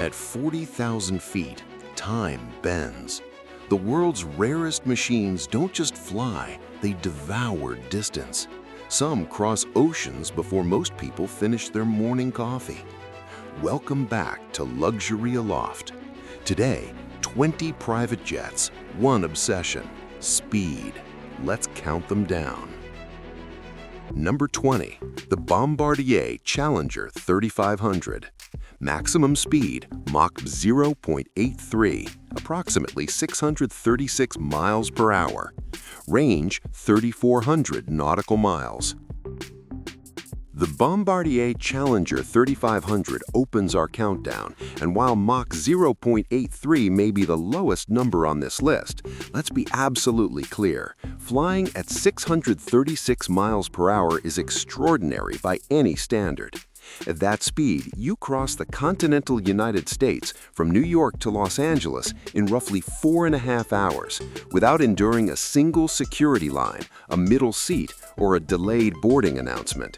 At 40,000 feet, time bends. The world's rarest machines don't just fly, they devour distance. Some cross oceans before most people finish their morning coffee. Welcome back to Luxury Aloft. Today, 20 private jets, one obsession, speed. Let's count them down. Number 20, the Bombardier Challenger 3500. Maximum speed, Mach 0.83, approximately 636 miles per hour. Range, 3,400 nautical miles. The Bombardier Challenger 3500 opens our countdown, and while Mach 0.83 may be the lowest number on this list, let's be absolutely clear. Flying at 636 miles per hour is extraordinary by any standard. At that speed, you cross the continental United States from New York to Los Angeles in roughly 4.5 hours without enduring a single security line, a middle seat, or a delayed boarding announcement.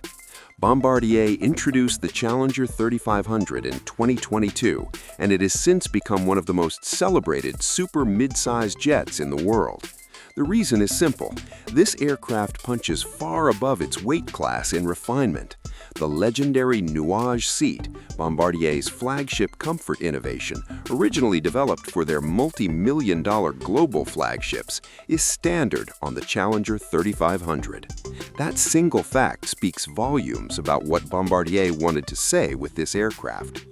Bombardier introduced the Challenger 3500 in 2022, and it has since become one of the most celebrated super mid-sized jets in the world. The reason is simple. This aircraft punches far above its weight class in refinement. The legendary Nuage seat, Bombardier's flagship comfort innovation, originally developed for their multi-million-dollar global flagships, is standard on the Challenger 3500. That single fact speaks volumes about what Bombardier wanted to say with this aircraft.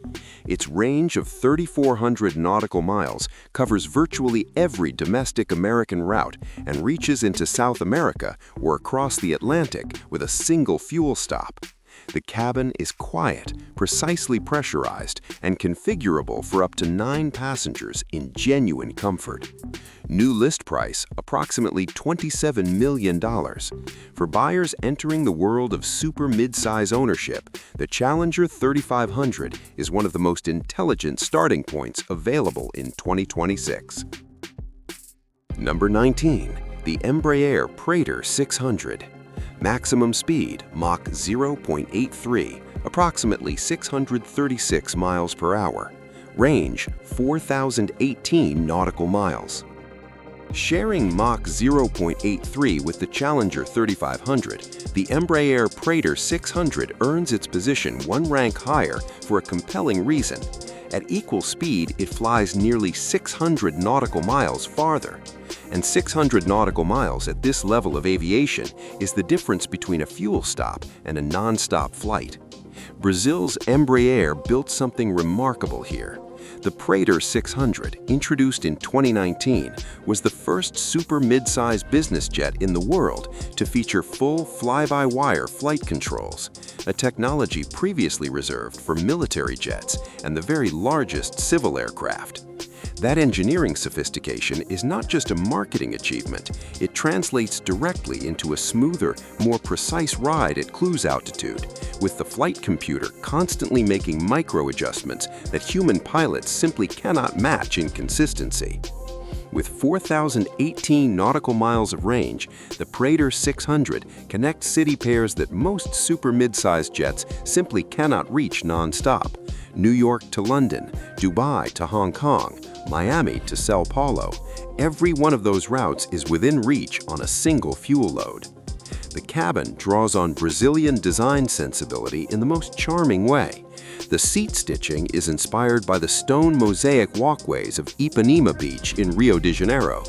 Its range of 3,400 nautical miles covers virtually every domestic American route and reaches into South America or across the Atlantic with a single fuel stop. The cabin is quiet, precisely pressurized, and configurable for up to 9 passengers in genuine comfort. New list price, approximately $27 million. For buyers entering the world of super mid-size ownership, the Challenger 3500 is one of the most intelligent starting points available in 2026. Number 19, the Embraer Praetor 600. Maximum speed, Mach 0.83, approximately 636 miles per hour. Range, 4,018 nautical miles. Sharing Mach 0.83 with the Challenger 3500, the Embraer Praetor 600 earns its position one rank higher for a compelling reason. At equal speed, it flies nearly 600 nautical miles farther. And 600 nautical miles at this level of aviation is the difference between a fuel stop and a non-stop flight. Brazil's Embraer built something remarkable here. The Praetor 600, introduced in 2019, was the first super mid-size business jet in the world to feature full fly-by-wire flight controls, a technology previously reserved for military jets and the very largest civil aircraft. That engineering sophistication is not just a marketing achievement, it translates directly into a smoother, more precise ride at cruise altitude, with the flight computer constantly making micro-adjustments that human pilots simply cannot match in consistency. With 4,018 nautical miles of range, the Praetor 600 connects city pairs that most super mid-sized jets simply cannot reach non-stop. New York to London, Dubai to Hong Kong, Miami to Sao Paulo. Every one of those routes is within reach on a single fuel load. The cabin draws on Brazilian design sensibility in the most charming way. The seat stitching is inspired by the stone mosaic walkways of Ipanema Beach in Rio de Janeiro.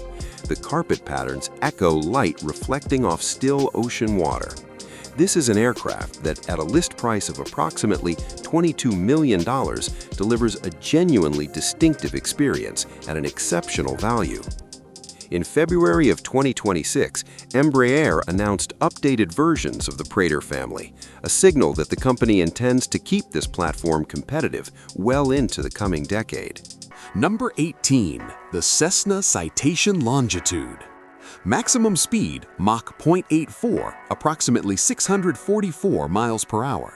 The carpet patterns echo light reflecting off still ocean water. This is an aircraft that, at a list price of approximately $22 million, delivers a genuinely distinctive experience at an exceptional value. In February of 2026, Embraer announced updated versions of the Praetor family, a signal that the company intends to keep this platform competitive well into the coming decade. Number 18, the Cessna Citation Longitude. Maximum speed, Mach 0.84, approximately 644 miles per hour.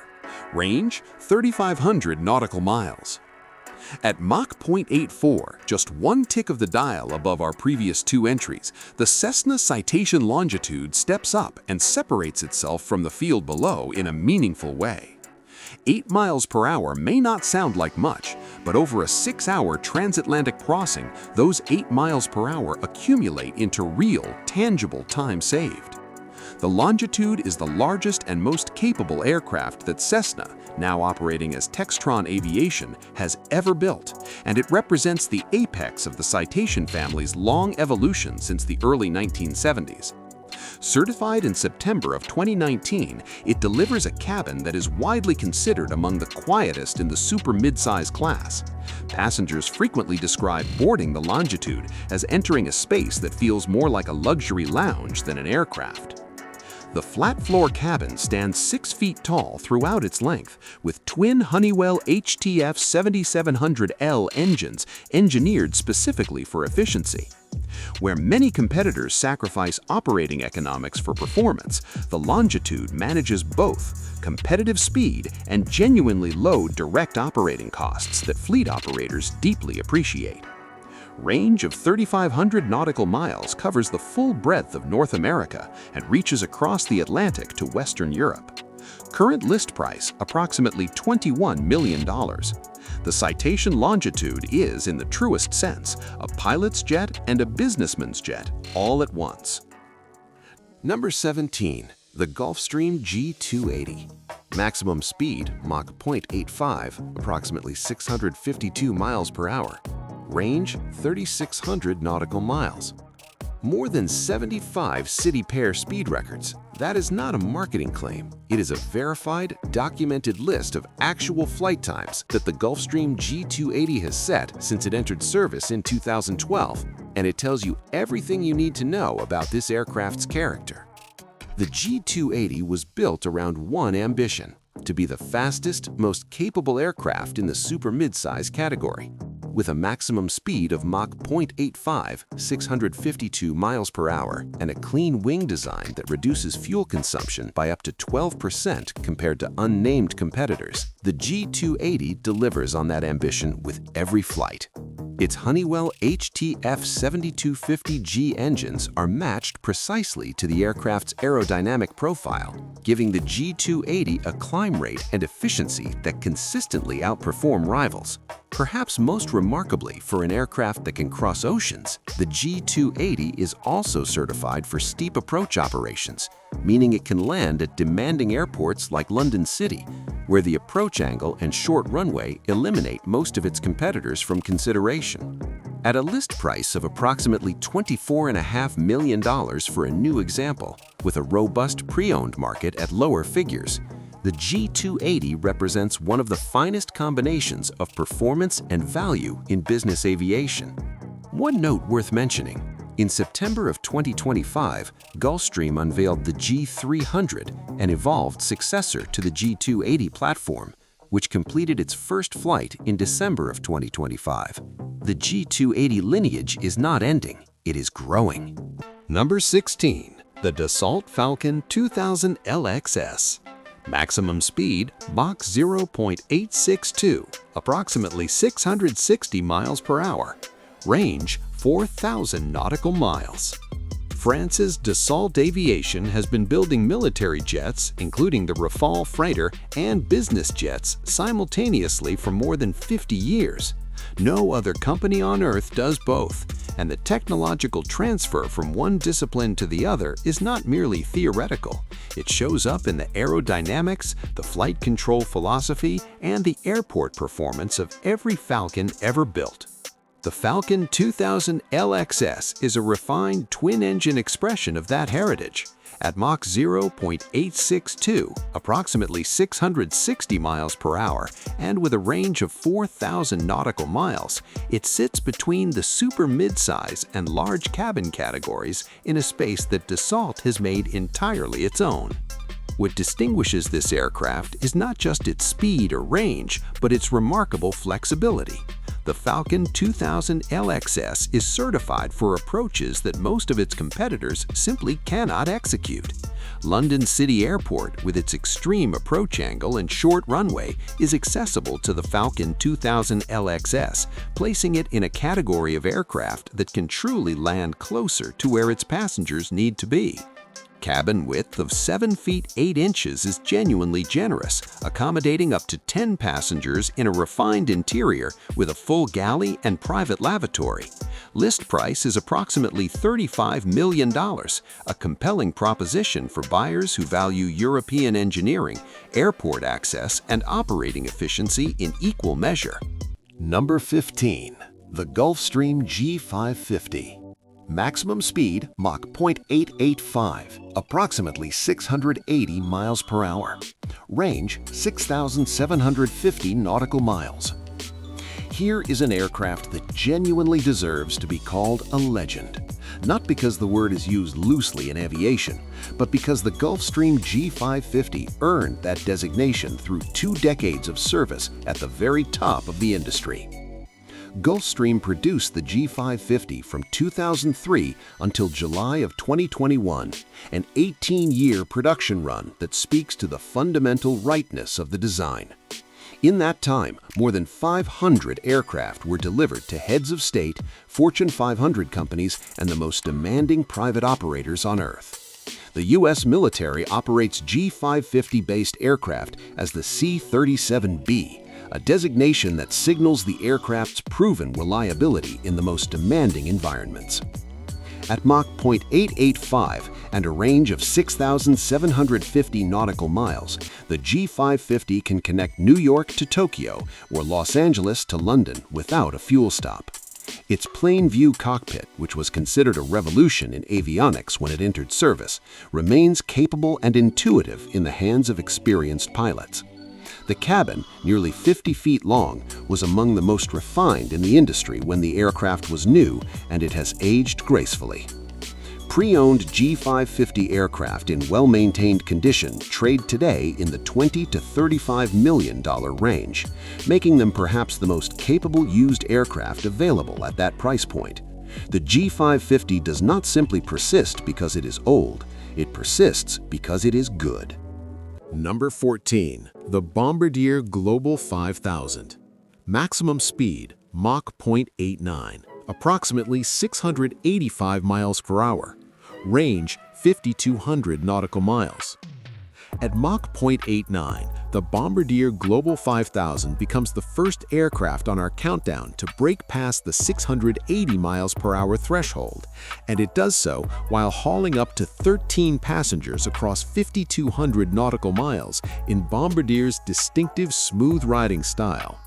Range, 3,500 nautical miles. At Mach 0.84, just one tick of the dial above our previous 2 entries, the Cessna Citation Longitude steps up and separates itself from the field below in a meaningful way. 8 miles per hour may not sound like much, But over a 6-hour transatlantic crossing, those 8 miles per hour accumulate into real, tangible time saved. The Longitude is the largest and most capable aircraft that Cessna, now operating as Textron Aviation, has ever built, and it represents the apex of the Citation family's long evolution since the early 1970s. Certified in September of 2019, it delivers a cabin that is widely considered among the quietest in the super midsize class. Passengers frequently describe boarding the Longitude as entering a space that feels more like a luxury lounge than an aircraft. The flat-floor cabin stands 6 feet tall throughout its length, with twin Honeywell HTF 7700L engines engineered specifically for efficiency. Where many competitors sacrifice operating economics for performance, the Longitude manages both competitive speed and genuinely low direct operating costs that fleet operators deeply appreciate. Range of 3,500 nautical miles covers the full breadth of North America and reaches across the Atlantic to Western Europe. Current list price approximately $21 million. The Citation Longitude is, in the truest sense, a pilot's jet and a businessman's jet all at once. Number 17. The Gulfstream G280. Maximum speed, Mach 0.85, approximately 652 miles per hour. Range, 3,600 nautical miles. More than 75 city pair speed records. That is not a marketing claim. It is a verified, documented list of actual flight times that the Gulfstream G280 has set since it entered service in 2012, and it tells you everything you need to know about this aircraft's character. The G280 was built around one ambition: to be the fastest, most capable aircraft in the super midsize category. With a maximum speed of Mach 0.85, 652 miles per hour, and a clean wing design that reduces fuel consumption by up to 12% compared to unnamed competitors, the G280 delivers on that ambition with every flight. Its Honeywell HTF 7250G engines are matched precisely to the aircraft's aerodynamic profile, giving the G280 a climb rate and efficiency that consistently outperform rivals. Perhaps most remarkably for an aircraft that can cross oceans, the G280 is also certified for steep approach operations, meaning it can land at demanding airports like London City, where the approach angle and short runway eliminate most of its competitors from consideration. At a list price of approximately $24.5 million for a new example, with a robust pre-owned market at lower figures, the G280 represents one of the finest combinations of performance and value in business aviation. One note worth mentioning: in September of 2025, Gulfstream unveiled the G300, an evolved successor to the G280 platform, which completed its first flight in December of 2025. The G280 lineage is not ending, it is growing. Number 16. The Dassault Falcon 2000 LXS. Maximum speed, Mach 0.862, approximately 660 miles per hour. Range, 4,000 nautical miles. France's Dassault Aviation has been building military jets, including the Rafale freighter, and business jets simultaneously for more than 50 years. No other company on Earth does both, and the technological transfer from one discipline to the other is not merely theoretical. It shows up in the aerodynamics, the flight control philosophy, and the airport performance of every Falcon ever built. The Falcon 2000 LXS is a refined twin-engine expression of that heritage. At Mach 0.862, approximately 660 miles per hour, and with a range of 4,000 nautical miles, it sits between the super midsize and large cabin categories in a space that Dassault has made entirely its own. What distinguishes this aircraft is not just its speed or range, but its remarkable flexibility. The Falcon 2000 LXS is certified for approaches that most of its competitors simply cannot execute. London City Airport, with its extreme approach angle and short runway, is accessible to the Falcon 2000 LXS, placing it in a category of aircraft that can truly land closer to where its passengers need to be. Cabin width of 7 feet 8 inches is genuinely generous, accommodating up to 10 passengers in a refined interior with a full galley and private lavatory. List price is approximately $35 million, a compelling proposition for buyers who value European engineering, airport access, and operating efficiency in equal measure. Number 15. The Gulfstream G550. Maximum speed Mach 0.885, approximately 680 miles per hour. Range 6,750 nautical miles. Here is an aircraft that genuinely deserves to be called a legend. Not because the word is used loosely in aviation, but because the Gulfstream G550 earned that designation through 2 decades of service at the very top of the industry. Gulfstream produced the G550 from 2003 until July of 2021, an 18-year production run that speaks to the fundamental rightness of the design. In that time, more than 500 aircraft were delivered to heads of state, Fortune 500 companies, and the most demanding private operators on Earth. The U.S. military operates G550-based aircraft as the C-37B, a designation that signals the aircraft's proven reliability in the most demanding environments. At Mach 0.885 and a range of 6,750 nautical miles, the G550 can connect New York to Tokyo or Los Angeles to London without a fuel stop. Its plain-view cockpit, which was considered a revolution in avionics when it entered service, remains capable and intuitive in the hands of experienced pilots. The cabin, nearly 50 feet long, was among the most refined in the industry when the aircraft was new, and it has aged gracefully. Pre-owned G550 aircraft in well-maintained condition trade today in the $20 to $35 million range, making them perhaps the most capable used aircraft available at that price point. The G550 does not simply persist because it is old, it persists because it is good. Number 14. The Bombardier Global 5000. Maximum speed Mach 0.89, approximately 685 miles per hour. Range 5,200 nautical miles. At Mach 0.89, the Bombardier Global 5000 becomes the first aircraft on our countdown to break past the 680 miles per hour threshold, and it does so while hauling up to 13 passengers across 5,200 nautical miles in Bombardier's distinctive smooth riding style.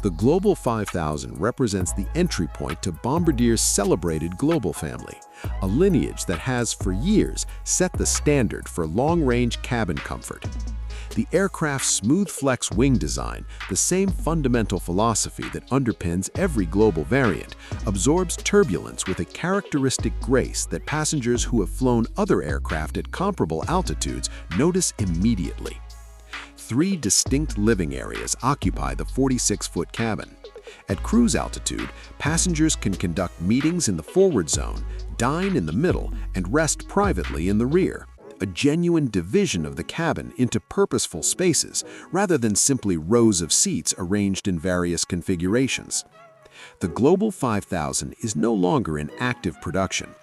The Global 5000 represents the entry point to Bombardier's celebrated Global family, a lineage that has for years set the standard for long-range cabin comfort. The aircraft's smooth flex wing design, the same fundamental philosophy that underpins every Global variant, absorbs turbulence with a characteristic grace that passengers who have flown other aircraft at comparable altitudes notice immediately. 3 distinct living areas occupy the 46-foot cabin. At cruise altitude, passengers can conduct meetings in the forward zone, dine in the middle, and rest privately in the rear, a genuine division of the cabin into purposeful spaces rather than simply rows of seats arranged in various configurations. The Global 5000 is no longer in active production.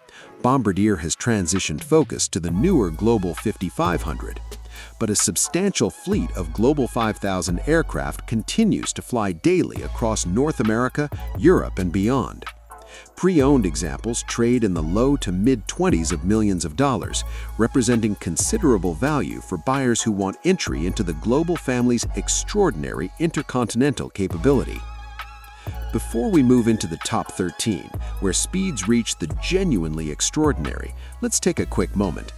Bombardier has transitioned focus to the newer Global 5500. But a substantial fleet of Global 5000 aircraft continues to fly daily across North America, Europe, and beyond. Pre-owned examples trade in the low to mid-20s of millions of dollars, representing considerable value for buyers who want entry into the Global family's extraordinary intercontinental capability. Before we move into the top 13, where speeds reach the genuinely extraordinary, let's take a quick moment.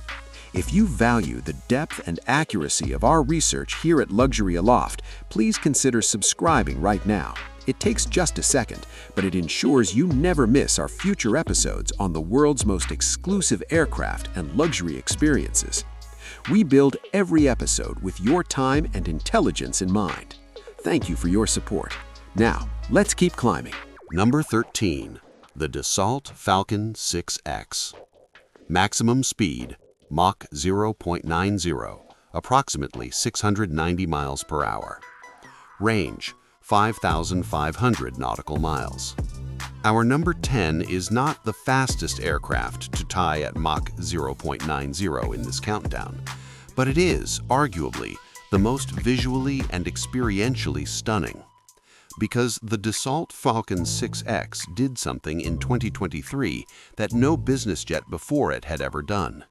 If you value the depth and accuracy of our research here at Luxury Aloft, please consider subscribing right now. It takes just a second, but it ensures you never miss our future episodes on the world's most exclusive aircraft and luxury experiences. We build every episode with your time and intelligence in mind. Thank you for your support. Now, let's keep climbing. Number 13. The Dassault Falcon 6X. Maximum speed Mach 0.90, approximately 690 miles per hour. Range 5,500 nautical miles. Our number 10 is not the fastest aircraft to tie at Mach 0.90 in this countdown, but it is, arguably, the most visually and experientially stunning. Because the Dassault Falcon 6X did something in 2023 that no business jet before it had ever done.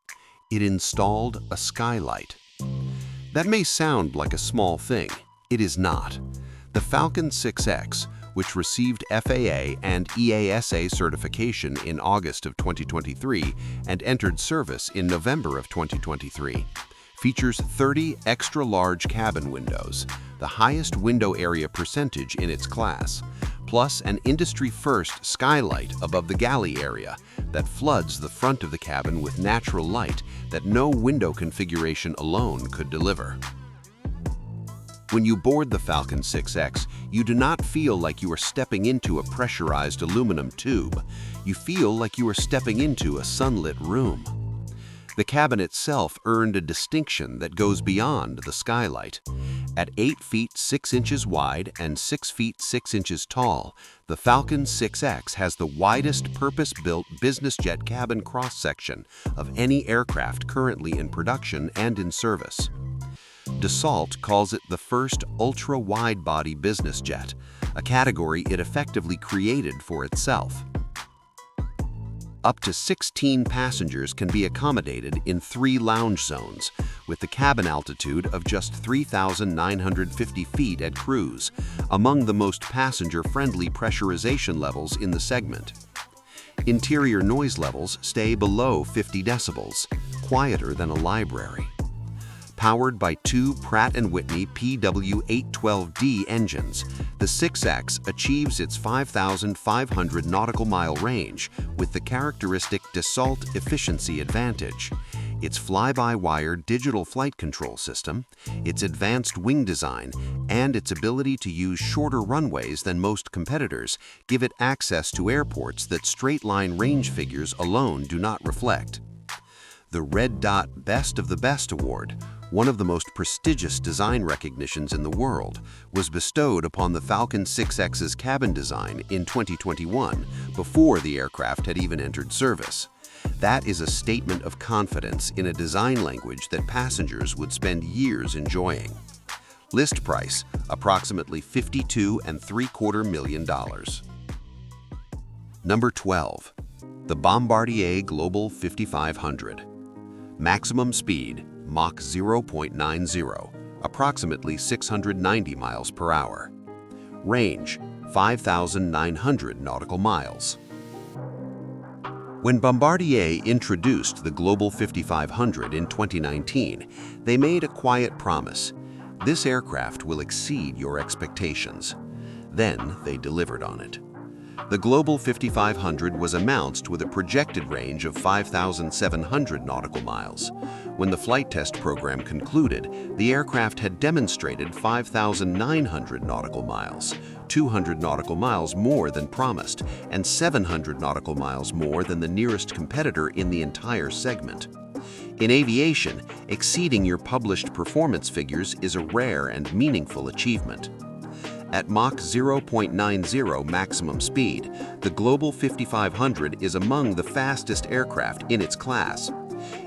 It installed a skylight. That may sound like a small thing. It is not. The Falcon 6X, which received FAA and EASA certification in August of 2023 and entered service in November of 2023, features 30 extra-large cabin windows, the highest window area percentage in its class, plus an industry-first skylight above the galley area that floods the front of the cabin with natural light that no window configuration alone could deliver. When you board the Falcon 6X, you do not feel like you are stepping into a pressurized aluminum tube. You feel like you are stepping into a sunlit room. The cabin itself earned a distinction that goes beyond the skylight. At 8 feet 6 inches wide and 6 feet 6 inches tall, the Falcon 6X has the widest purpose-built business jet cabin cross-section of any aircraft currently in production and in service. Dassault calls it the first ultra-wide-body business jet, a category it effectively created for itself. Up to 16 passengers can be accommodated in 3 lounge zones, with the cabin altitude of just 3,950 feet at cruise, among the most passenger-friendly pressurization levels in the segment. Interior noise levels stay below 50 decibels, quieter than a library. Powered by 2 Pratt & Whitney PW812D engines, the 6X achieves its 5,500 nautical mile range with the characteristic Dassault efficiency advantage. Its fly-by-wire digital flight control system, its advanced wing design, and its ability to use shorter runways than most competitors give it access to airports that straight-line range figures alone do not reflect. The Red Dot Best of the Best Award, one of the most prestigious design recognitions in the world, was bestowed upon the Falcon 6X's cabin design in 2021, before the aircraft had even entered service. That is a statement of confidence in a design language that passengers would spend years enjoying. List price, approximately $52.75 million. Number 12. The Bombardier Global 5500. Maximum speed, Mach 0.90, approximately 690 miles per hour. Range, 5,900 nautical miles. When Bombardier introduced the Global 5500 in 2019, they made a quiet promise: this aircraft will exceed your expectations. Then they delivered on it. The Global 5500 was announced with a projected range of 5,700 nautical miles. When the flight test program concluded, the aircraft had demonstrated 5,900 nautical miles, 200 nautical miles more than promised, and 700 nautical miles more than the nearest competitor in the entire segment. In aviation, exceeding your published performance figures is a rare and meaningful achievement. At Mach 0.90 maximum speed, the Global 5500 is among the fastest aircraft in its class.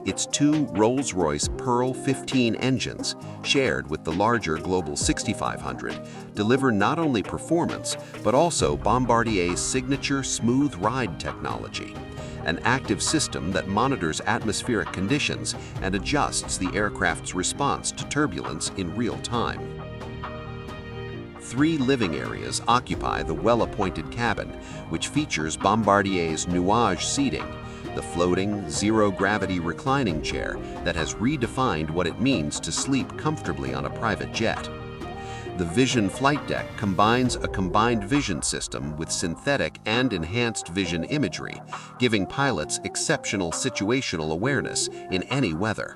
Its 2 Rolls-Royce Pearl 15 engines, shared with the larger Global 6500, deliver not only performance, but also Bombardier's signature smooth ride technology, an active system that monitors atmospheric conditions and adjusts the aircraft's response to turbulence in real time. 3 living areas occupy the well-appointed cabin, which features Bombardier's Nuage seating, the floating, zero-gravity reclining chair that has redefined what it means to sleep comfortably on a private jet. The Vision flight deck combines a combined vision system with synthetic and enhanced vision imagery, giving pilots exceptional situational awareness in any weather.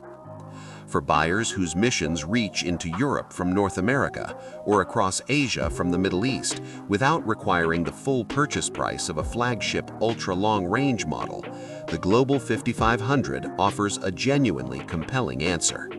For buyers whose missions reach into Europe from North America or across Asia from the Middle East without requiring the full purchase price of a flagship ultra-long-range model, the Global 5500 offers a genuinely compelling answer.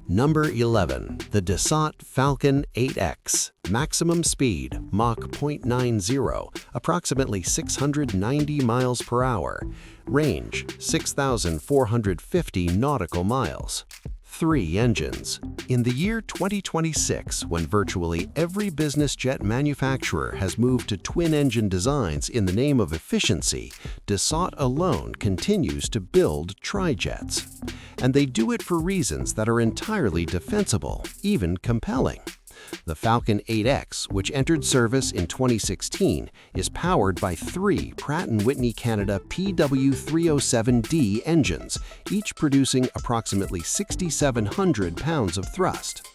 Number 11. The Dassault Falcon 8X. Maximum speed, Mach 0.90, approximately 690 miles per hour. Range, 6,450 nautical miles. 3 engines. In the year 2026, when virtually every business jet manufacturer has moved to twin-engine designs in the name of efficiency, Dassault alone continues to build trijets. And they do it for reasons that are entirely defensible, even compelling. The Falcon 8X, which entered service in 2016, is powered by 3 Pratt & Whitney Canada PW307D engines, each producing approximately 6,700 pounds of thrust.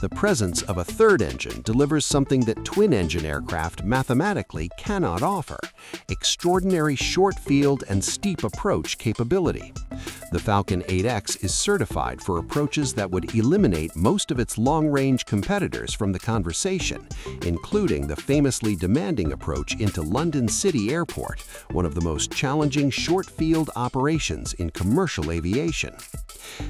The presence of a third engine delivers something that twin-engine aircraft mathematically cannot offer: extraordinary short-field and steep approach capability. The Falcon 8X is certified for approaches that would eliminate most of its long-range competitors from the conversation, including the famously demanding approach into London City Airport, one of the most challenging short-field operations in commercial aviation.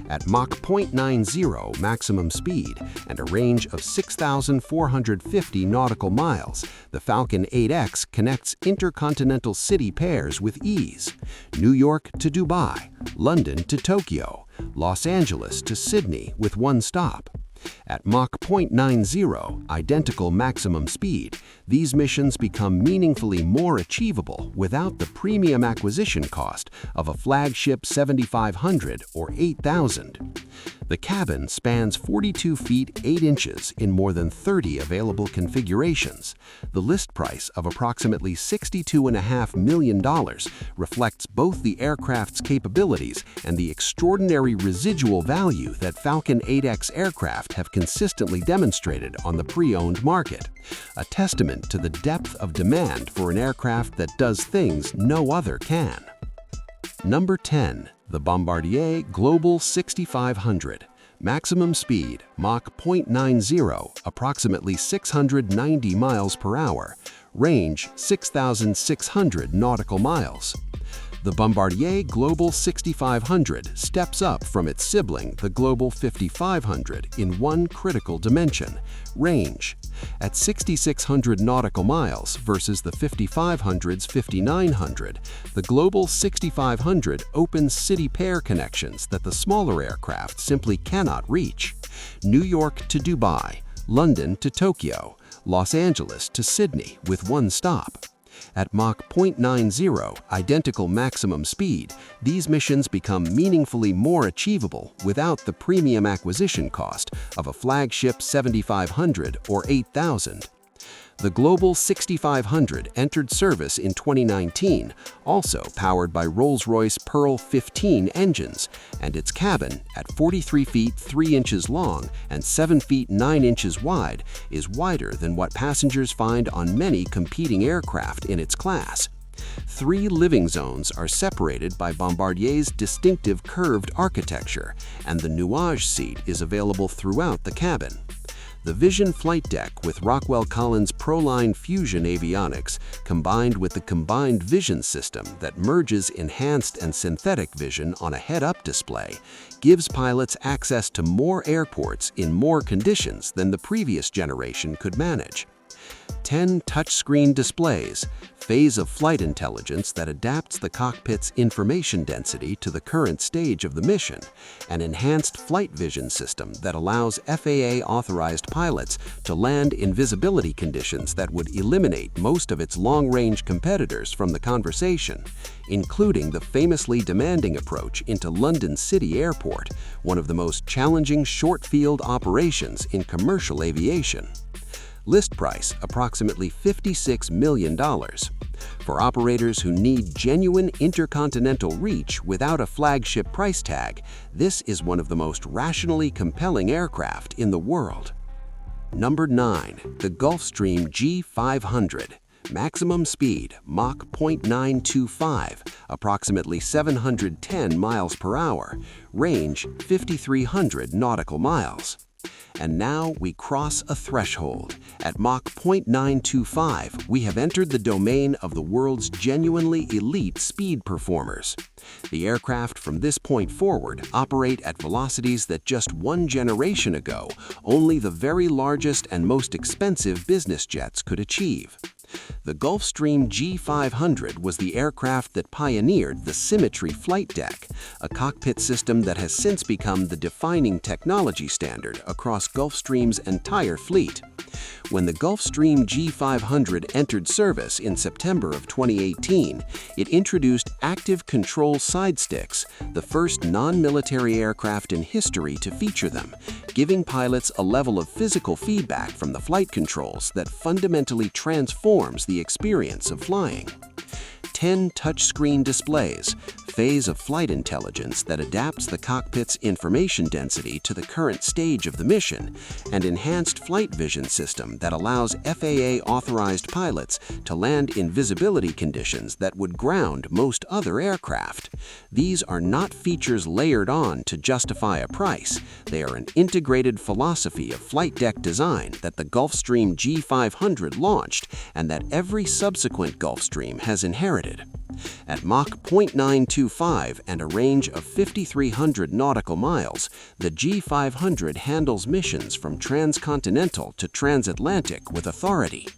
At Mach 0.90 maximum speed and a range of 6,450 nautical miles, the Falcon 8X connects intercontinental city pairs with ease: New York to Dubai, London to Tokyo, Los Angeles to Sydney with one stop. At Mach 0.90, identical maximum speed, these missions become meaningfully more achievable without the premium acquisition cost of a Flagship 7,500 or 8,000. The cabin spans 42 feet 8 inches in more than 30 available configurations. The list price of approximately $62.5 million reflects both the aircraft's capabilities and the extraordinary residual value that Falcon 8X aircraft have consistently demonstrated on the pre-owned market, a testament to the depth of demand for an aircraft that does things no other can. Number 10. The Bombardier Global 6500. Maximum speed, Mach 0.90, approximately 690 miles per hour. Range, 6,600 nautical miles. The Bombardier Global 6500 steps up from its sibling, the Global 5500, in one critical dimension: range. At 6,600 nautical miles versus the 5500's 5,900, the Global 6500 opens city pair connections that the smaller aircraft simply cannot reach: New York to Dubai, London to Tokyo, Los Angeles to Sydney with one stop. At Mach 0.90, identical maximum speed, these missions become meaningfully more achievable without the premium acquisition cost of a Flagship 7,500 or 8,000. The Global 6500 entered service in 2019, also powered by Rolls-Royce Pearl 15 engines, and its cabin, at 43 feet 3 inches long and 7 feet 9 inches wide, is wider than what passengers find on many competing aircraft in its class. 3 living zones are separated by Bombardier's distinctive curved architecture, and the Nuage seat is available throughout the cabin. The Vision flight deck with Rockwell Collins ProLine Fusion avionics, combined with the combined vision system that merges enhanced and synthetic vision on a head-up display, gives pilots access to more airports in more conditions than the previous generation could manage. 10 touchscreen displays, phase of flight intelligence that adapts the cockpit's information density to the current stage of the mission, an enhanced flight vision system that allows FAA-authorized pilots to land in visibility conditions that would eliminate most of its long-range competitors from the conversation, including the famously demanding approach into London City Airport, one of the most challenging short-field operations in commercial aviation. List price, approximately $56 million. For operators who need genuine intercontinental reach without a flagship price tag, this is one of the most rationally compelling aircraft in the world. Number 9. The Gulfstream G500. Maximum speed, Mach 0.925, approximately 710 miles per hour. Range, 5,300 nautical miles. And now we cross a threshold. At Mach 0.925, we have entered the domain of the world's genuinely elite speed performers. The aircraft from this point forward operate at velocities that just one generation ago only the very largest and most expensive business jets could achieve. The Gulfstream G500 was the aircraft that pioneered the Symmetry flight deck, a cockpit system that has since become the defining technology standard across Gulfstream's entire fleet. When the Gulfstream G500 entered service in September of 2018, it introduced active control side sticks, the first non-military aircraft in history to feature them, giving pilots a level of physical feedback from the flight controls that fundamentally transforms the experience of flying. 10 touchscreen displays, phase of flight intelligence that adapts the cockpit's information density to the current stage of the mission, and enhanced flight vision system that allows FAA-authorized pilots to land in visibility conditions that would ground most other aircraft. These are not features layered on to justify a price. They are an integrated philosophy of flight deck design that the Gulfstream G500 launched and that every subsequent Gulfstream has inherited. At Mach 0.925 and a range of 5,300 nautical miles, the G500 handles missions from transcontinental to transatlantic with authority.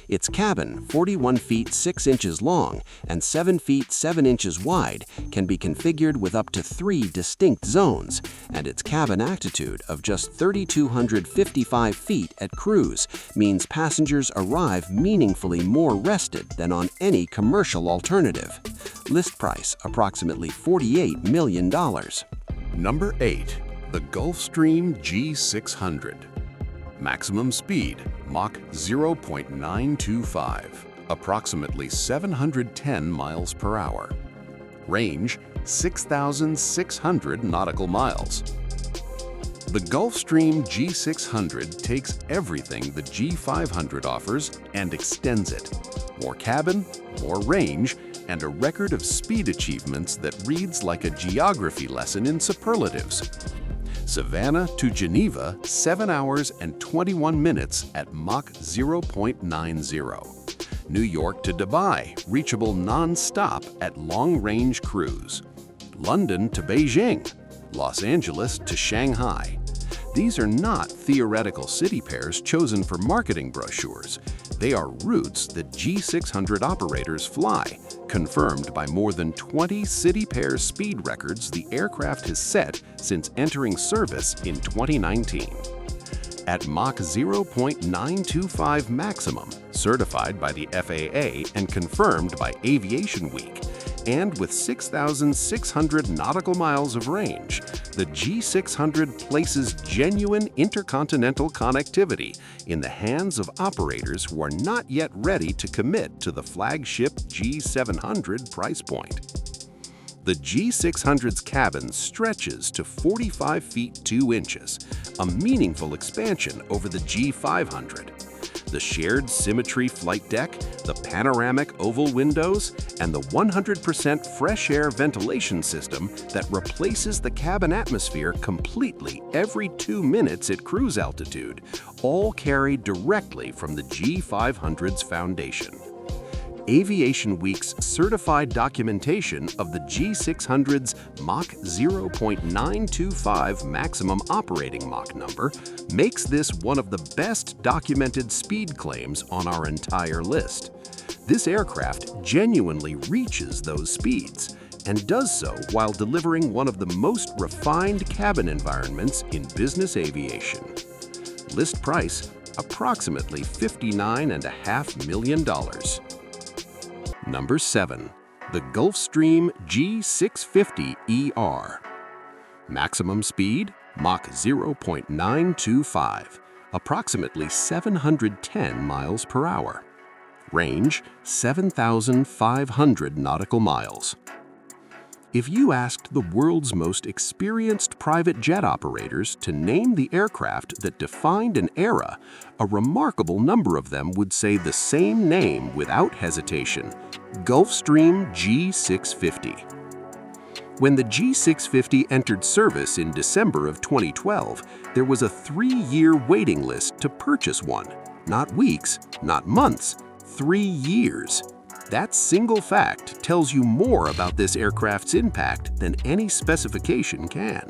Its cabin, 41 feet 6 inches long and 7 feet 7 inches wide, can be configured with up to 3 distinct zones, and its cabin altitude of just 3,255 feet at cruise means passengers arrive meaningfully more rested than on any commercial alternative. List price approximately $48 million. Number 8. The Gulfstream G600. Maximum speed, Mach 0.925, approximately 710 miles per hour. Range, 6,600 nautical miles. The Gulfstream G600 takes everything the G500 offers and extends it. More cabin, more range, and a record of speed achievements that reads like a geography lesson in superlatives. Savannah to Geneva, 7 hours and 21 minutes at Mach 0.90. New York to Dubai, reachable non-stop at long-range cruise. London to Beijing, Los Angeles to Shanghai. These are not theoretical city pairs chosen for marketing brochures. They are routes that G600 operators fly, confirmed by more than 20 city pair speed records the aircraft has set since entering service in 2019. At Mach 0.925 maximum, certified by the FAA and confirmed by Aviation Week, and with 6,600 nautical miles of range, the G600 places genuine intercontinental connectivity in the hands of operators who are not yet ready to commit to the flagship G700 price point. The G600's cabin stretches to 45 feet 2 inches, a meaningful expansion over the G500. The shared Symmetry flight deck, the panoramic oval windows, and the 100% fresh air ventilation system that replaces the cabin atmosphere completely every 2 minutes at cruise altitude, all carried directly from the G500's foundation. Aviation Week's certified documentation of the G600's Mach 0.925 maximum operating Mach number makes this one of the best documented speed claims on our entire list. This aircraft genuinely reaches those speeds and does so while delivering one of the most refined cabin environments in business aviation. List price, approximately $59.5 million. Number 7. The Gulfstream G650ER. Maximum speed, Mach 0.925, approximately 710 miles per hour. Range, 7,500 nautical miles. If you asked the world's most experienced private jet operators to name the aircraft that defined an era, a remarkable number of them would say the same name without hesitation: Gulfstream G650. When the G650 entered service in December of 2012, there was a 3-year waiting list to purchase one. Not weeks, not months, 3 years. That single fact tells you more about this aircraft's impact than any specification can.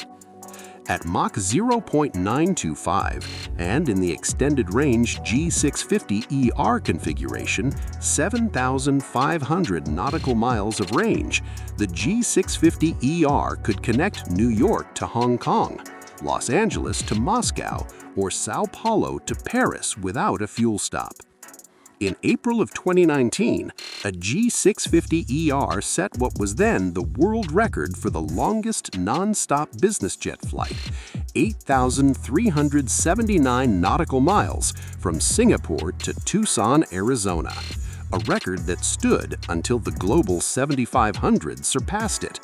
At Mach 0.925 and in the extended range G650ER configuration, 7,500 nautical miles of range, the G650ER could connect New York to Hong Kong, Los Angeles to Moscow, or Sao Paulo to Paris without a fuel stop. In April of 2019, a G650ER set what was then the world record for the longest non-stop business jet flight, 8,379 nautical miles from Singapore to Tucson, Arizona, a record that stood until the Global 7500 surpassed it.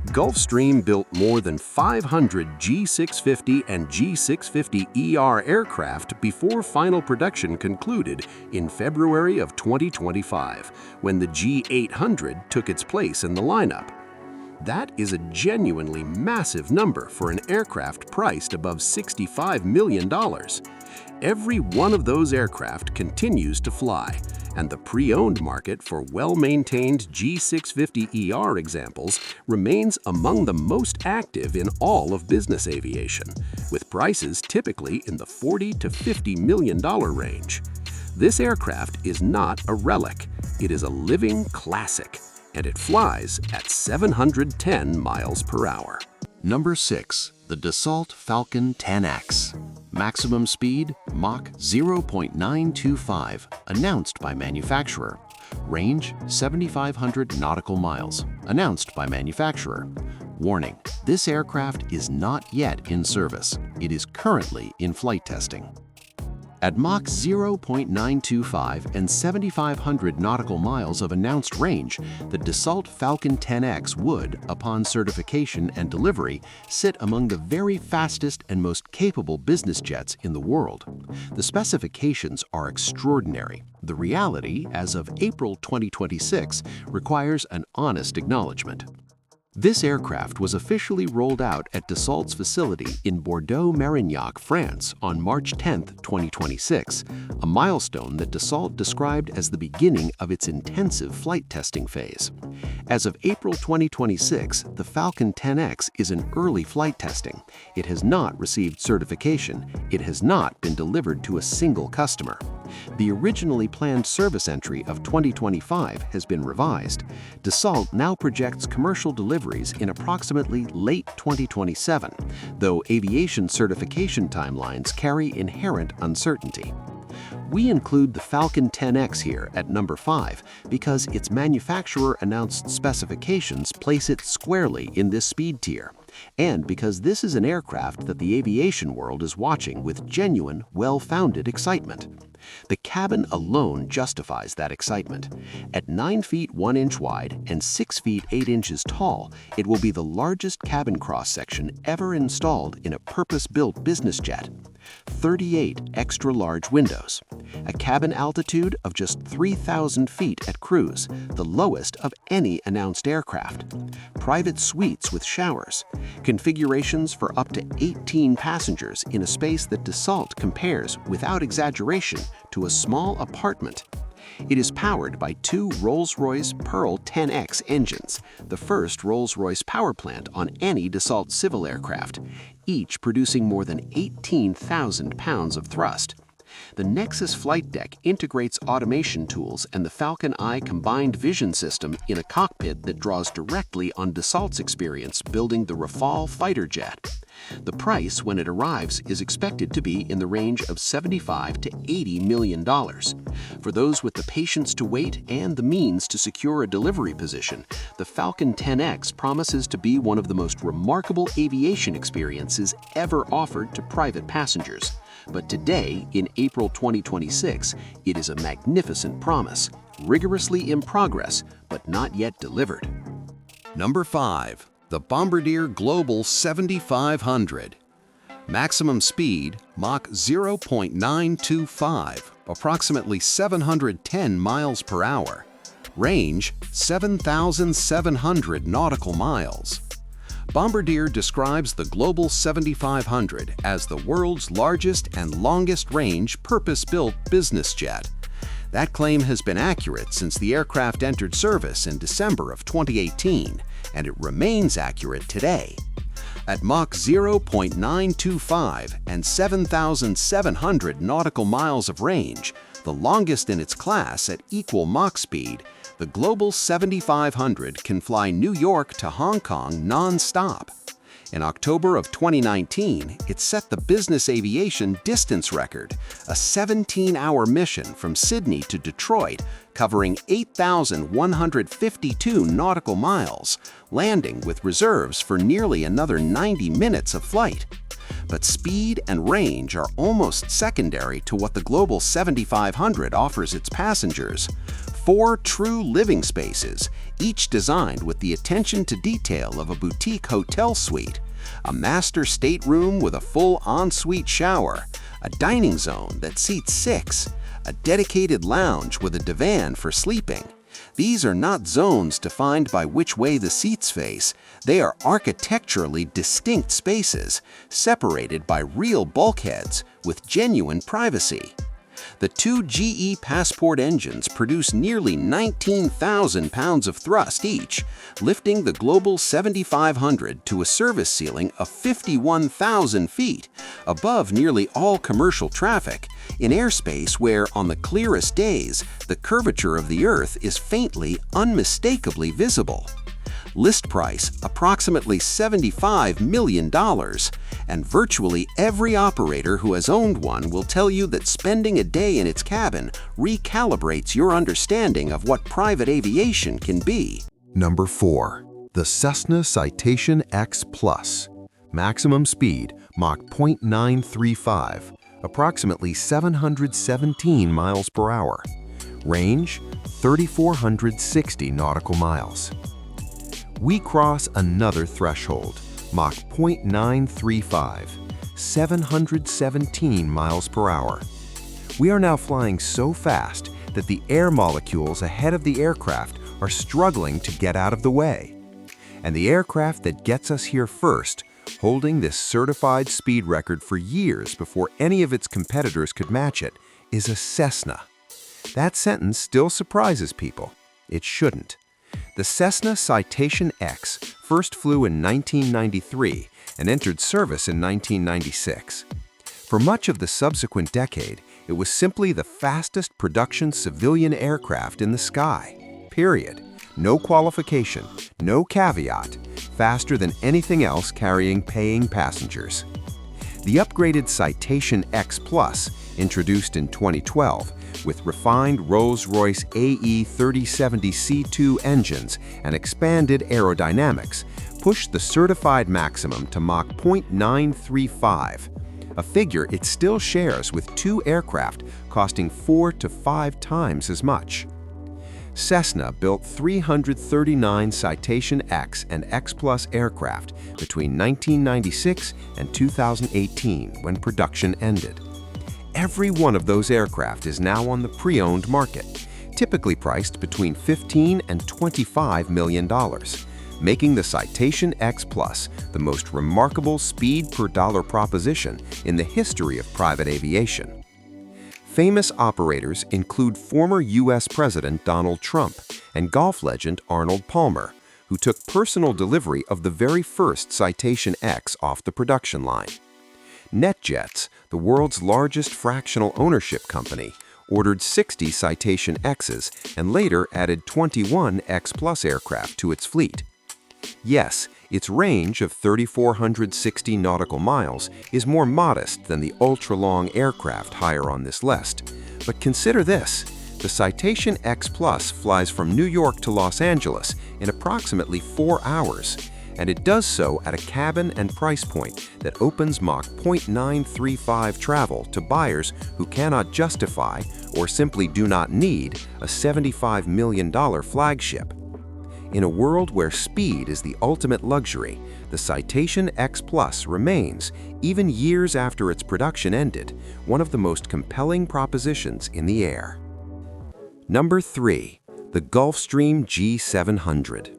Gulfstream built more than 500 G650 and G650ER aircraft before final production concluded in February of 2025, when the G800 took its place in the lineup. That is a genuinely massive number for an aircraft priced above $65 million. Every one of those aircraft continues to fly, and the pre-owned market for well-maintained G650ER examples remains among the most active in all of business aviation, with prices typically in the $40 to $50 million range. This aircraft is not a relic, it is a living classic, and it flies at 710 miles per hour. Number 6. The Dassault Falcon 10X. Maximum speed, Mach 0.925, announced by manufacturer. Range, 7,500 nautical miles, announced by manufacturer. Warning, this aircraft is not yet in service. It is currently in flight testing. At Mach 0.925 and 7,500 nautical miles of announced range, the Dassault Falcon 10X would, upon certification and delivery, sit among the very fastest and most capable business jets in the world. The specifications are extraordinary. The reality, as of April 2026, requires an honest acknowledgement. This aircraft was officially rolled out at Dassault's facility in Bordeaux-Marignac, France on March 10, 2026, a milestone that Dassault described as the beginning of its intensive flight testing phase. As of April 2026, the Falcon 10X is in early flight testing. It has not received certification. It has not been delivered to a single customer. The originally planned service entry of 2025 has been revised. Dassault now projects commercial deliveries in approximately late 2027, though aviation certification timelines carry inherent uncertainty. We include the Falcon 10X here at number 5 because its manufacturer-announced specifications place it squarely in this speed tier, and because this is an aircraft that the aviation world is watching with genuine, well-founded excitement. The cabin alone justifies that excitement. At 9 feet 1 inch wide and 6 feet 8 inches tall, it will be the largest cabin cross-section ever installed in a purpose-built business jet. 38 extra-large windows, a cabin altitude of just 3,000 feet at cruise, the lowest of any announced aircraft, private suites with showers, configurations for up to 18 passengers in a space that Dassault compares, without exaggeration, to a small apartment. It is powered by 2 Rolls-Royce Pearl 10X engines, the first Rolls-Royce power plant on any Dassault civil aircraft, each producing more than 18,000 pounds of thrust. The Nexus flight deck integrates automation tools and the Falcon Eye combined vision system in a cockpit that draws directly on Dassault's experience building the Rafale fighter jet. The price, when it arrives, is expected to be in the range of $75 to $80 million. For those with the patience to wait and the means to secure a delivery position, the Falcon 10X promises to be one of the most remarkable aviation experiences ever offered to private passengers. But today, in April 2026, it is a magnificent promise, rigorously in progress, but not yet delivered. Number 5. The Bombardier Global 7500. Maximum speed, Mach 0.925, approximately 710 miles per hour. Range, 7,700 nautical miles. Bombardier describes the Global 7500 as the world's largest and longest-range purpose-built business jet. That claim has been accurate since the aircraft entered service in December of 2018, and it remains accurate today. At Mach 0.925 and 7,700 nautical miles of range, the longest in its class at equal Mach speed, the Global 7500 can fly New York to Hong Kong non-stop. In October of 2019, it set the business aviation distance record, a 17-hour mission from Sydney to Detroit, covering 8,152 nautical miles, landing with reserves for nearly another 90 minutes of flight. But speed and range are almost secondary to what the Global 7500 offers its passengers. 4 true living spaces, each designed with the attention to detail of a boutique hotel suite, a master stateroom with a full ensuite shower, a dining zone that seats 6, a dedicated lounge with a divan for sleeping. These are not zones defined by which way the seats face. They are architecturally distinct spaces, separated by real bulkheads with genuine privacy. The 2 GE Passport engines produce nearly 19,000 pounds of thrust each, lifting the Global 7500 to a service ceiling of 51,000 feet, above nearly all commercial traffic, in airspace where, on the clearest days, the curvature of the Earth is faintly, unmistakably visible. List price approximately $75 million, and virtually every operator who has owned one will tell you that spending a day in its cabin recalibrates your understanding of what private aviation can be. Number 4. The Cessna Citation X Plus. Maximum speed Mach 0.935, approximately 717 miles per hour. Range 3,460 nautical miles. We cross another threshold, Mach 0.935, 717 miles per hour. We are now flying so fast that the air molecules ahead of the aircraft are struggling to get out of the way. And the aircraft that gets us here first, holding this certified speed record for years before any of its competitors could match it, is a Cessna. That sentence still surprises people. It shouldn't. The Cessna Citation X first flew in 1993 and entered service in 1996. For much of the subsequent decade, it was simply the fastest production civilian aircraft in the sky. Period. No qualification, no caveat, faster than anything else carrying paying passengers. The upgraded Citation X Plus, introduced in 2012, with refined Rolls-Royce AE 3070C2 engines and expanded aerodynamics, pushed the certified maximum to Mach 0.935, a figure it still shares with 2 aircraft costing 4 to 5 times as much. Cessna built 339 Citation X and X Plus aircraft between 1996 and 2018 when production ended. Every one of those aircraft is now on the pre-owned market, typically priced between $15 and $25 million, making the Citation X Plus the most remarkable speed per dollar proposition in the history of private aviation. Famous operators include former U.S. President Donald Trump and golf legend Arnold Palmer, who took personal delivery of the very first Citation X off the production line. NetJets, the world's largest fractional ownership company, ordered 60 Citation X's and later added 21 X Plus aircraft to its fleet. Yes, its range of 3,460 nautical miles is more modest than the ultra-long aircraft higher on this list. But consider this: the Citation X Plus flies from New York to Los Angeles in approximately 4 hours, and it does so at a cabin and price point that opens Mach 0.935 travel to buyers who cannot justify or simply do not need a $75 million Flagship. In a world where speed is the ultimate luxury, the Citation X Plus remains, even years after its production ended, one of the most compelling propositions in the air. Number 3. The Gulfstream G700.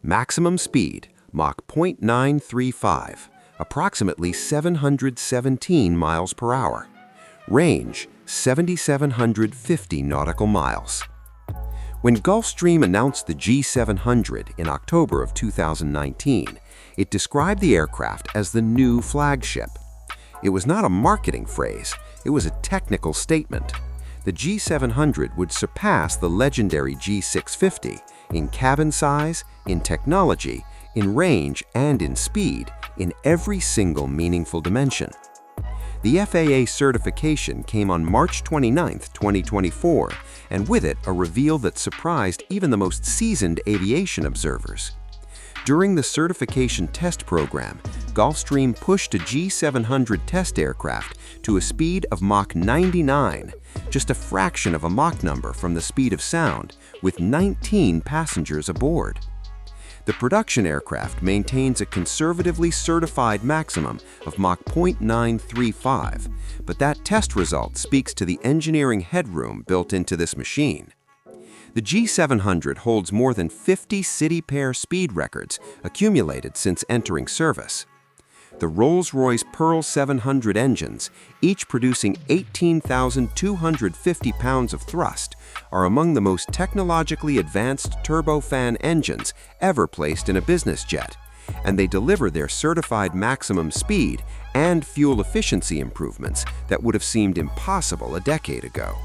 Maximum speed Mach 0.935, approximately 717 miles per hour. Range 7,750 nautical miles. When Gulfstream announced the G700 in October of 2019, it described the aircraft as the new flagship. It was not a marketing phrase, it was a technical statement. The G700 would surpass the legendary G650 in cabin size, in technology, in range, and in speed, in every single meaningful dimension. The FAA certification came on March 29, 2024, and with it a reveal that surprised even the most seasoned aviation observers. During the certification test program, Gulfstream pushed a G700 test aircraft to a speed of Mach 99, just a fraction of a Mach number from the speed of sound, with 19 passengers aboard. The production aircraft maintains a conservatively certified maximum of Mach 0.935, but that test result speaks to the engineering headroom built into this machine. The G700 holds more than 50 city-pair speed records accumulated since entering service. The Rolls-Royce Pearl 700 engines, each producing 18,250 pounds of thrust, are among the most technologically advanced turbofan engines ever placed in a business jet, and they deliver their certified maximum speed and fuel efficiency improvements that would have seemed impossible a decade ago.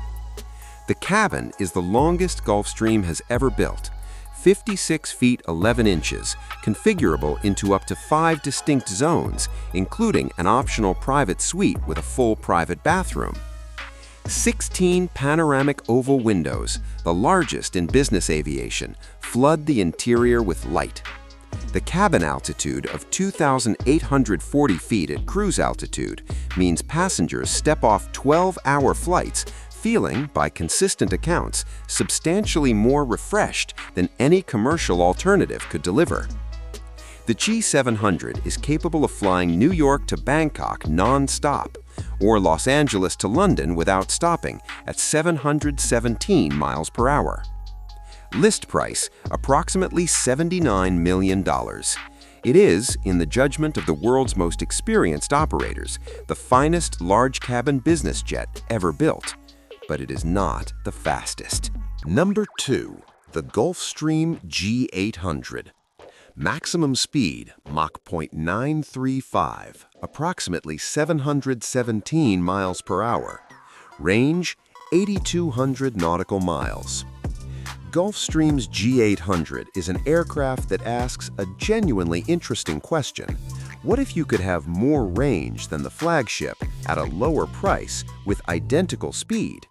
The cabin is the longest Gulfstream has ever built, 56 feet 11 inches, configurable into up to 5 distinct zones, including an optional private suite with a full private bathroom. 16 panoramic oval windows, the largest in business aviation, flood the interior with light. The cabin altitude of 2,840 feet at cruise altitude means passengers step off 12-hour flights feeling, by consistent accounts, substantially more refreshed than any commercial alternative could deliver. The G700 is capable of flying New York to Bangkok non-stop, or Los Angeles to London without stopping at 717 miles per hour. List price, approximately $79 million. It is, in the judgment of the world's most experienced operators, the finest large-cabin business jet ever built. But it is not the fastest. Number 2. The Gulfstream G800. Maximum speed, Mach 0.935, approximately 717 miles per hour. Range, 8,200 nautical miles. Gulfstream's G800 is an aircraft that asks a genuinely interesting question. What if you could have more range than the flagship at a lower price with identical speed?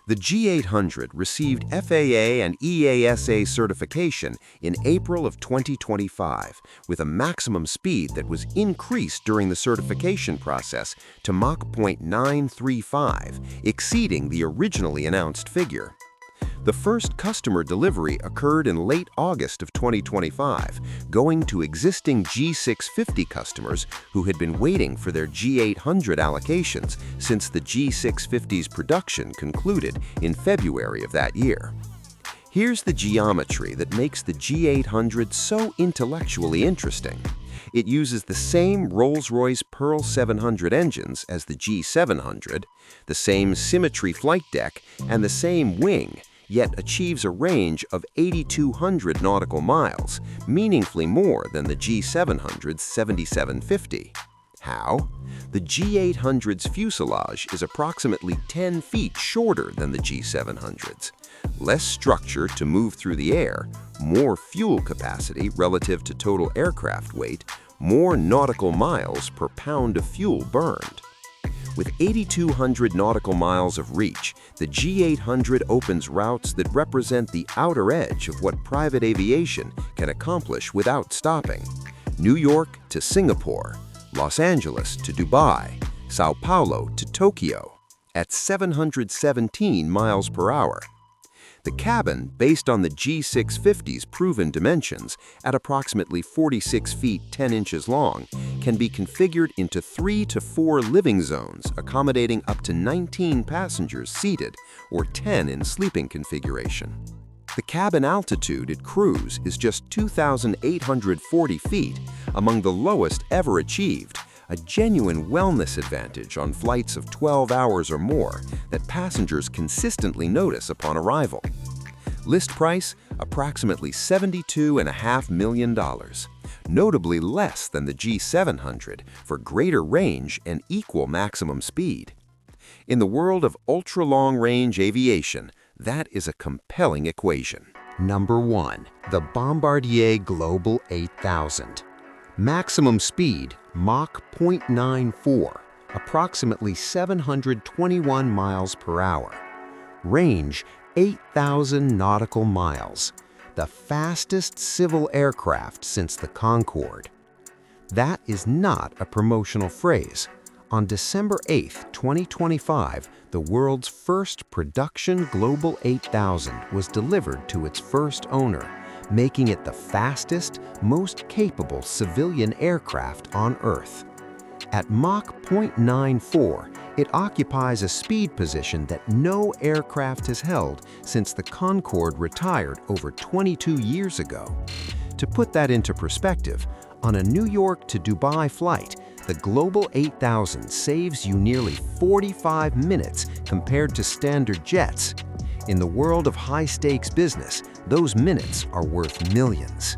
The G800 received FAA and EASA certification in April of 2025 with a maximum speed that was increased during the certification process to Mach 0.935, exceeding the originally announced figure. The first customer delivery occurred in late August of 2025, going to existing G650 customers who had been waiting for their G800 allocations since the G650's production concluded in February of that year. Here's the geometry that makes the G800 so intellectually interesting. It uses the same Rolls-Royce Pearl 700 engines as the G700, the same Symmetry flight deck, and the same wing, yet achieves a range of 8,200 nautical miles, meaningfully more than the G700's 7,750. How? The G800's fuselage is approximately 10 feet shorter than the G700's. Less structure to move through the air, more fuel capacity relative to total aircraft weight, more nautical miles per pound of fuel burned. With 8,200 nautical miles of reach, the G800 opens routes that represent the outer edge of what private aviation can accomplish without stopping. New York to Singapore, Los Angeles to Dubai, Sao Paulo to Tokyo, at 717 miles per hour. The cabin, based on the G650's proven dimensions, at approximately 46 feet 10 inches long, can be configured into 3 to 4 living zones accommodating up to 19 passengers seated, or 10 in sleeping configuration. The cabin altitude at cruise is just 2,840 feet, among the lowest ever achieved, a genuine wellness advantage on flights of 12 hours or more that passengers consistently notice upon arrival. List price, approximately $72.5 million, notably less than the G700 for greater range and equal maximum speed. In the world of ultra-long-range aviation, that is a compelling equation. Number 1. The Bombardier Global 8000. Maximum speed, Mach 0.94, approximately 721 miles per hour. Range, 8,000 nautical miles. The fastest civil aircraft since the Concorde. That is not a promotional phrase. On December 8, 2025, the world's first production Global 8000 was delivered to its first owner, making it the fastest, most capable civilian aircraft on Earth. At Mach 0.94, it occupies a speed position that no aircraft has held since the Concorde retired over 22 years ago. To put that into perspective, on a New York to Dubai flight, the Global 8000 saves you nearly 45 minutes compared to standard jets. In the world of high-stakes business, those minutes are worth millions.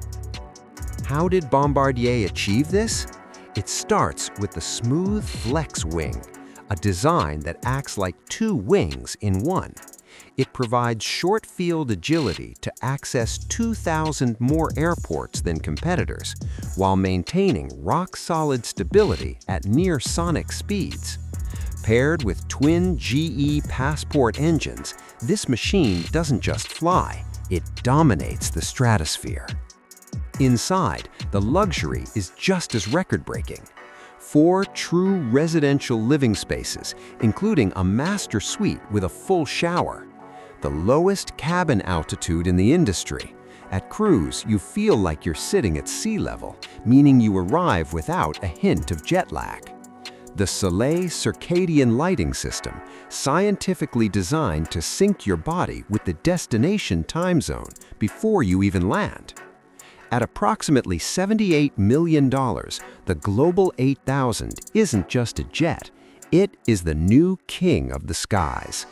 How did Bombardier achieve this? It starts with the smooth flex wing, a design that acts like two wings in one. It provides short-field agility to access 2,000 more airports than competitors, while maintaining rock-solid stability at near-sonic speeds. Paired with twin GE Passport engines, this machine doesn't just fly, it dominates the stratosphere. Inside, the luxury is just as record-breaking. 4 true residential living spaces, including a master suite with a full shower. The lowest cabin altitude in the industry. At cruise, you feel like you're sitting at sea level, meaning you arrive without a hint of jet lag. The Soleil circadian lighting system, scientifically designed to sync your body with the destination time zone before you even land. At approximately $78 million, the Global 8000 isn't just a jet, it is the new king of the skies.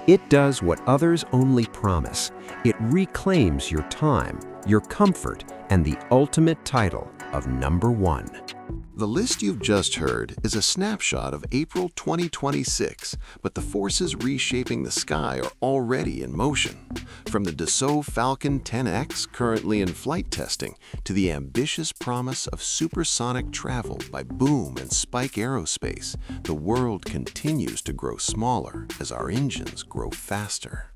It does what others only promise. It reclaims your time, your comfort, and the ultimate title of number 1. The list you've just heard is a snapshot of April 2026, but the forces reshaping the sky are already in motion. From the Dassault Falcon 10X currently in flight testing to the ambitious promise of supersonic travel by Boom and Spike Aerospace, the world continues to grow smaller as our engines grow faster.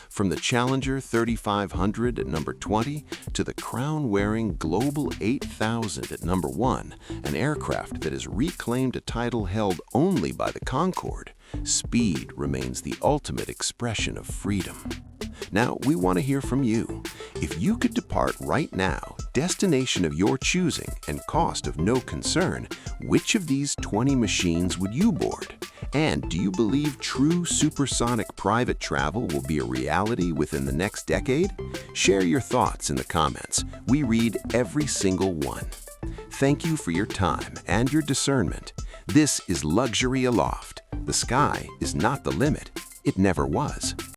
From the Challenger 3500 at number 20 to the crown-wearing Global 8000 at number 1, an aircraft that has reclaimed a title held only by the Concorde, speed remains the ultimate expression of freedom. Now, we want to hear from you. If you could depart right now, destination of your choosing and cost of no concern, which of these 20 machines would you board? And do you believe true supersonic private travel will be a reality within the next decade? Share your thoughts in the comments. We read every single one. Thank you for your time and your discernment. This is Luxury Aloft. The sky is not the limit. It never was.